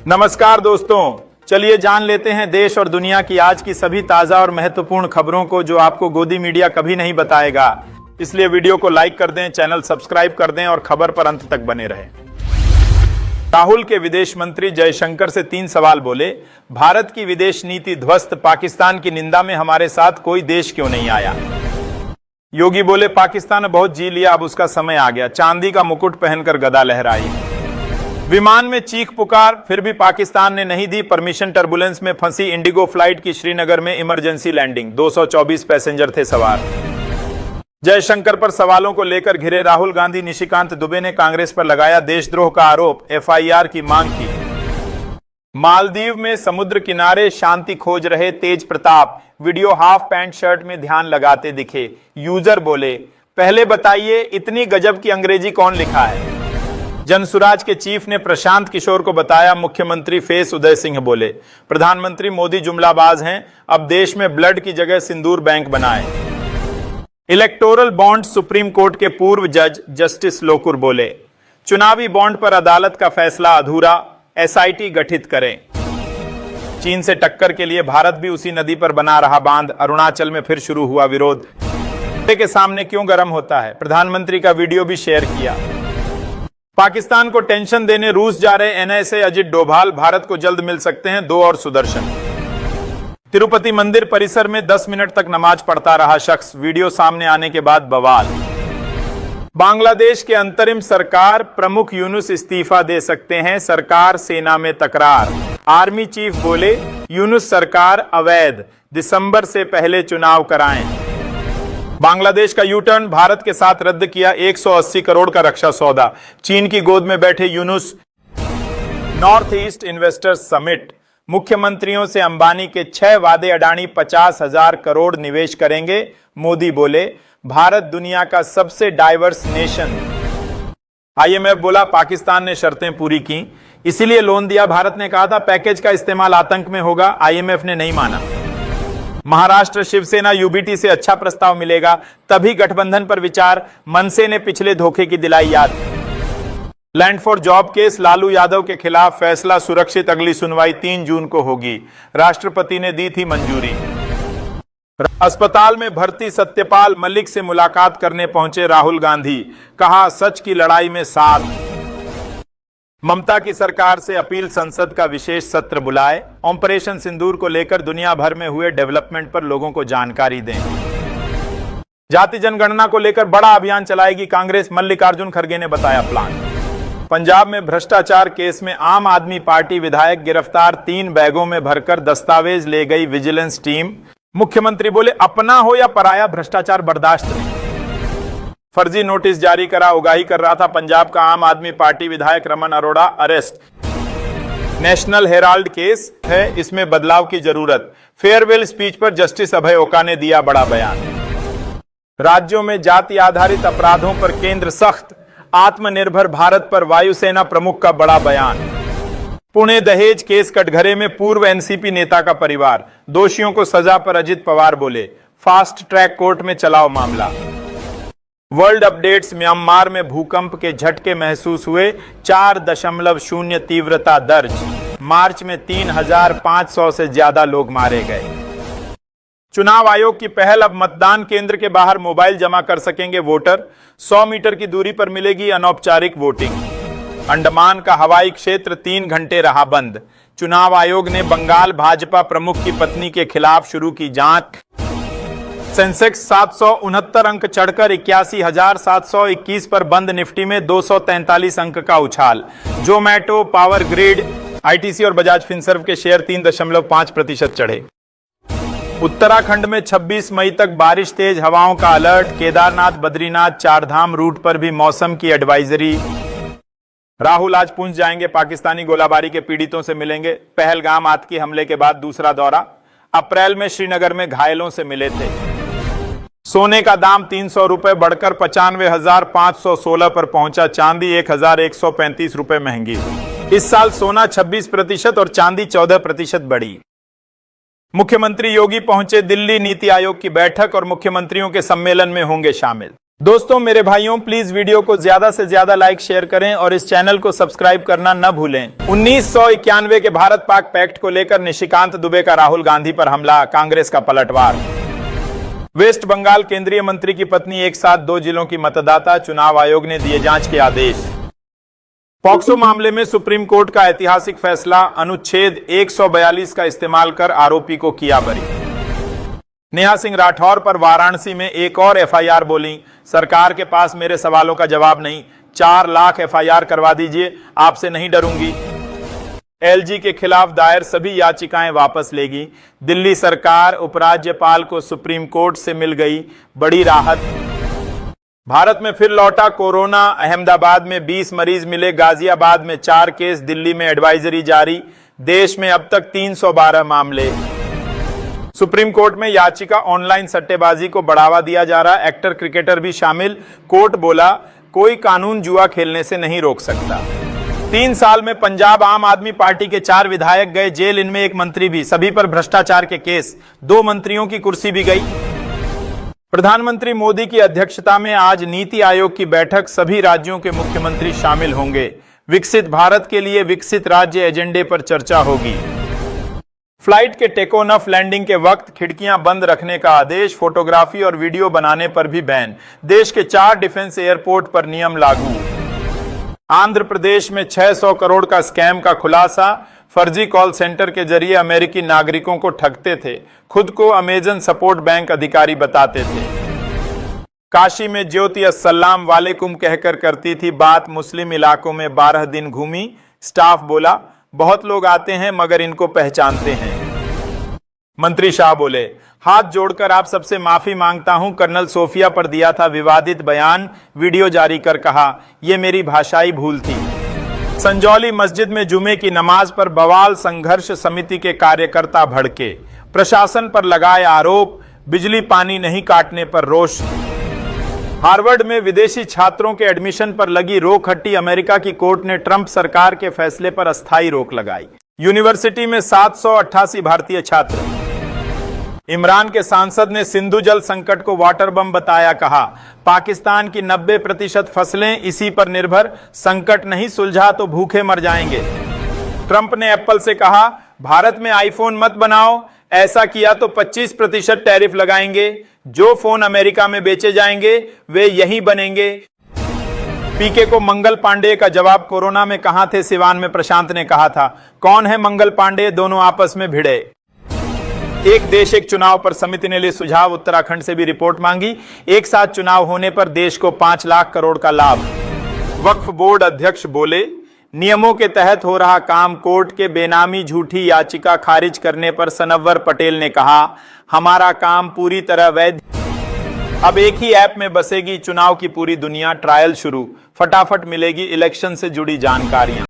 नमस्कार दोस्तों, चलिए जान लेते हैं देश और दुनिया की आज की सभी ताजा और महत्वपूर्ण खबरों को जो आपको गोदी मीडिया कभी नहीं बताएगा। इसलिए वीडियो को लाइक कर दें, चैनल सब्सक्राइब कर दें और खबर पर अंत तक बने रहें। राहुल के विदेश मंत्री जयशंकर से 3 सवाल बोले। भारत की विदेश नीति ध्वस्त, पाकिस्तान की निंदा में हमारे साथ कोई देश क्यों नहीं आया। योगी बोले, पाकिस्तान ने बहुत जी लिया, अब उसका समय आ गया। चांदी का मुकुट पहनकर गदा लहराई। विमान में चीख पुकार, फिर भी पाकिस्तान ने नहीं दी परमिशन। टर्बुलेंस में फंसी इंडिगो फ्लाइट की श्रीनगर में इमरजेंसी लैंडिंग। 224 पैसेंजर थे सवार। जयशंकर पर सवालों को लेकर घिरे राहुल गांधी। निशिकांत दुबे ने कांग्रेस पर लगाया देशद्रोह का आरोप, एफआईआर की मांग की। मालदीव में समुद्र किनारे शांति खोज रहे Tej Pratap video half pant shirt में ध्यान लगाते दिखे। यूजर बोले, पहले बताइए इतनी गजब की अंग्रेजी कौन लिखा है। जनसुराज के चीफ ने प्रशांत किशोर को बताया मुख्यमंत्री फेस। उदय सिंह बोले, प्रधानमंत्री मोदी जुमलाबाज हैं, अब देश में ब्लड की जगह सिंदूर बैंक बनाए। इलेक्टोरल बॉन्ड, सुप्रीम कोर्ट के पूर्व जज जस्टिस लोकुर बोले, चुनावी बॉन्ड पर अदालत का फैसला अधूरा, एसआईटी गठित करें। चीन से टक्कर के लिए भारत भी उसी नदी पर बना रहा बांध। अरुणाचल में फिर शुरू हुआ विरोध। के सामने क्यों गर्म होता है, प्रधानमंत्री का वीडियो भी शेयर किया। पाकिस्तान को टेंशन देने रूस जा रहे एनएसए अजित डोभाल, भारत को जल्द मिल सकते हैं 2 और सुदर्शन। तिरुपति मंदिर परिसर में 10 मिनट तक नमाज पढ़ता रहा शख्स, वीडियो सामने आने के बाद बवाल। बांग्लादेश के अंतरिम सरकार प्रमुख यूनुस इस्तीफा दे सकते हैं, सरकार सेना में तकरार। आर्मी चीफ बोले, यूनुस सरकार अवैध, दिसंबर से पहले चुनाव कराएं। बांग्लादेश का यू टर्न, भारत के साथ रद्द किया 180 करोड़ का रक्षा सौदा। चीन की गोद में बैठे Yunus. North east investors summit, मुख्यमंत्रियों से अंबानी के 6 वादे, अडानी 50,000 करोड़ निवेश करेंगे। मोदी बोले, भारत दुनिया का सबसे डाइवर्स नेशन। आईएमएफ बोला, पाकिस्तान ने शर्तें पूरी की, इसीलिए लोन दिया। भारत ने कहा था पैकेज का इस्तेमाल आतंक में होगा, आईएमएफ ने नहीं माना। महाराष्ट्र शिवसेना यूबीटी से अच्छा प्रस्ताव मिलेगा, तभी गठबंधन पर विचार। मनसे ने पिछले धोखे की दिलाई याद। Land for job case, Lalu Yadav के खिलाफ फैसला सुरक्षित, अगली सुनवाई 3 जून को होगी। राष्ट्रपति ने दी थी मंजूरी। अस्पताल में भर्ती सत्यपाल मलिक से मुलाकात करने पहुंचे राहुल गांधी, कहा सच की लड़ाई में साथ। ममता की सरकार से अपील, संसद का विशेष सत्र बुलाए। ऑपरेशन सिंदूर को लेकर दुनिया भर में हुए डेवलपमेंट पर लोगों को जानकारी दें। जाति जनगणना को लेकर बड़ा अभियान चलाएगी कांग्रेस, मल्लिकार्जुन खड़गे ने बताया प्लान। पंजाब में भ्रष्टाचार केस में आम आदमी पार्टी विधायक गिरफ्तार, 3 बैगों में भरकर दस्तावेज ले गई विजिलेंस टीम। मुख्यमंत्री बोले, अपना हो या पराया भ्रष्टाचार बर्दाश्त नहीं। फर्जी नोटिस जारी करा, उगाही कर रहा था पंजाब का आम आदमी पार्टी विधायक Raman Arora, arrest. National Herald case है, इसमें बदलाव की जरूरत। फेयरवेल स्पीच पर जस्टिस अभय ओका ने दिया बड़ा बयान। राज्यों में जाति आधारित अपराधों पर केंद्र सख्त, आत्मनिर्भर भारत पर वायुसेना प्रमुख का बड़ा बयान। पुणे दहेज केस कटघरे में पूर्व एनसीपी नेता का परिवार, दोषियों को सजा पर अजित पवार बोले, फास्ट ट्रैक कोर्ट में चलाओ मामला। वर्ल्ड अपडेट्स, म्यांमार में भूकंप के झटके महसूस हुए, 4.0 तीव्रता दर्ज। मार्च में 3,500 से ज्यादा लोग मारे गए। चुनाव आयोग की पहल, अब मतदान केंद्र के बाहर मोबाइल जमा कर सकेंगे वोटर। 100 मीटर की दूरी पर मिलेगी अनौपचारिक वोटिंग। अंडमान का हवाई क्षेत्र 3 घंटे रहा बंद। चुनाव आयोग ने बंगाल भाजपा प्रमुख की पत्नी के खिलाफ शुरू की जांच। सेंसेक्स 769 अंक चढ़कर 81,721 पर बंद। निफ्टी में 243 अंक का उछाल। जोमैटो, पावर ग्रिड, आईटीसी और बजाज फिनसर्व के शेयर 3.5% चढ़े। उत्तराखंड में 26 मई तक बारिश, तेज हवाओं का अलर्ट। केदारनाथ, बद्रीनाथ, चारधाम रूट पर भी मौसम की एडवाइजरी। राहुल आज पुंछ जाएंगे, पाकिस्तानी गोलाबारी के पीड़ितों से मिलेंगे। पहलगाम आतंकी हमले के बाद दूसरा दौरा। अप्रैल में श्रीनगर में घायलों से मिले थे। सोने का दाम 300 रुपए बढ़कर 95,516 पर पहुंचा। चांदी 1,135 रुपए महंगी। इस साल सोना 26% और चांदी 14% बढ़ी। मुख्यमंत्री योगी पहुंचे दिल्ली, नीति आयोग की बैठक और मुख्यमंत्रियों के सम्मेलन में होंगे शामिल। दोस्तों मेरे भाइयों, प्लीज वीडियो को ज्यादा से ज्यादा लाइक शेयर करें और इस चैनल को सब्सक्राइब करना न भूलें। 1991 के भारत पाक पैक्ट को लेकर निशिकांत दुबे का राहुल गांधी पर हमला, कांग्रेस का पलटवार। वेस्ट बंगाल केंद्रीय मंत्री की पत्नी एक साथ 2 जिलों की मतदाता, चुनाव आयोग ने दिए जांच के आदेश। पॉक्सो मामले में सुप्रीम कोर्ट का ऐतिहासिक फैसला, अनुच्छेद 142 का इस्तेमाल कर आरोपी को किया बरी। नेहा सिंह राठौर पर वाराणसी में एक और एफआईआर बोली, सरकार के पास मेरे सवालों का जवाब नहीं, 4 लाख एफआईआर करवा दीजिए, आपसे नहीं डरूंगी। एलजी के खिलाफ दायर सभी याचिकाएं वापस लेगी। दिल्ली सरकार, उपराज्यपाल को सुप्रीम कोर्ट से मिल गई बड़ी राहत। भारत में फिर लौटा कोरोना, अहमदाबाद में 20 मरीज मिले, गाजियाबाद में 4 केस, दिल्ली में एडवाइजरी जारी। देश में अब तक 312 मामले। सुप्रीम कोर्ट में याचिका, ऑनलाइन सट्टेबाजी को बढ़ावा दिया जा रहा, एक्टर क्रिकेटर भी शामिल। कोर्ट बोला कोई कानून जुआ खेलने से नहीं रोक सकता। 3 साल में पंजाब आम आदमी पार्टी के 4 विधायक गए जेल, इनमें 1 मंत्री भी, सभी पर भ्रष्टाचार के केस। 2 मंत्रियों की कुर्सी भी गई। प्रधानमंत्री मोदी की अध्यक्षता में आज नीति आयोग की बैठक, सभी राज्यों के मुख्यमंत्री शामिल होंगे। विकसित भारत के लिए विकसित राज्य एजेंडे पर चर्चा होगी। फ्लाइट के टेक ऑफ लैंडिंग के वक्त खिड़कियां बंद रखने का आदेश, फोटोग्राफी और वीडियो बनाने पर भी बैन। देश के 4 डिफेंस एयरपोर्ट पर नियम लागू। आंध्र प्रदेश में 600 करोड़ का स्कैम का खुलासा, फर्जी कॉल सेंटर के जरिए अमेरिकी नागरिकों को ठगते थे, खुद को अमेजन सपोर्ट बैंक अधिकारी बताते थे। काशी में ज्योति अस्सलाम वालेकुम कहकर करती थी बात, मुस्लिम इलाकों में 12 दिन घूमी, स्टाफ बोला बहुत लोग आते हैं मगर इनको पहचानते हैं। मंत्री शाह बोले हाथ जोड़कर आप सबसे माफी मांगता हूं, कर्नल सोफिया पर दिया था विवादित बयान, वीडियो जारी कर कहा यह मेरी भाषाई भूल थी। संजौली मस्जिद में जुमे की नमाज पर बवाल, संघर्ष समिति के कार्यकर्ता भड़के, प्रशासन पर लगाए आरोप, बिजली पानी नहीं काटने पर रोष। हार्वर्ड में विदेशी छात्रों के एडमिशन पर लगी रोक हटी, अमेरिका की कोर्ट ने ट्रंप सरकार के फैसले पर अस्थायी रोक लगाई। यूनिवर्सिटी में 788 भारतीय छात्र। इमरान के सांसद ने सिंधु जल संकट को वाटर बम बताया, कहा पाकिस्तान की 90% फसलें इसी पर निर्भर, संकट नहीं सुलझा तो भूखे मर जाएंगे। ट्रंप ने एप्पल से कहा भारत में आईफोन मत बनाओ, ऐसा किया तो 25% टैरिफ लगाएंगे, जो फोन अमेरिका में बेचे जाएंगे वे यहीं बनेंगे। पीके को मंगल पांडे का जवाब, कोरोना में कहां थे सिवान में, प्रशांत ने कहा था। कौन है मंगल पांडे, दोनों आपस में भिड़े। एक देश एक चुनाव पर समिति ने लिए सुझाव, उत्तराखंड से भी रिपोर्ट मांगी। एक साथ चुनाव होने पर देश को 5 लाख करोड़ का लाभ। वक्फ बोर्ड अध्यक्ष बोले नियमों के तहत हो रहा काम, कोर्ट के बेनामी झूठी याचिका खारिज करने पर सनव्वर पटेल ने कहा हमारा काम पूरी तरह वैध। अब एक ही ऐप में बसेगी चुनाव की पूरी दुनिया, ट्रायल शुरू, फटाफट मिलेगी इलेक्शन से जुड़ी जानकारियां।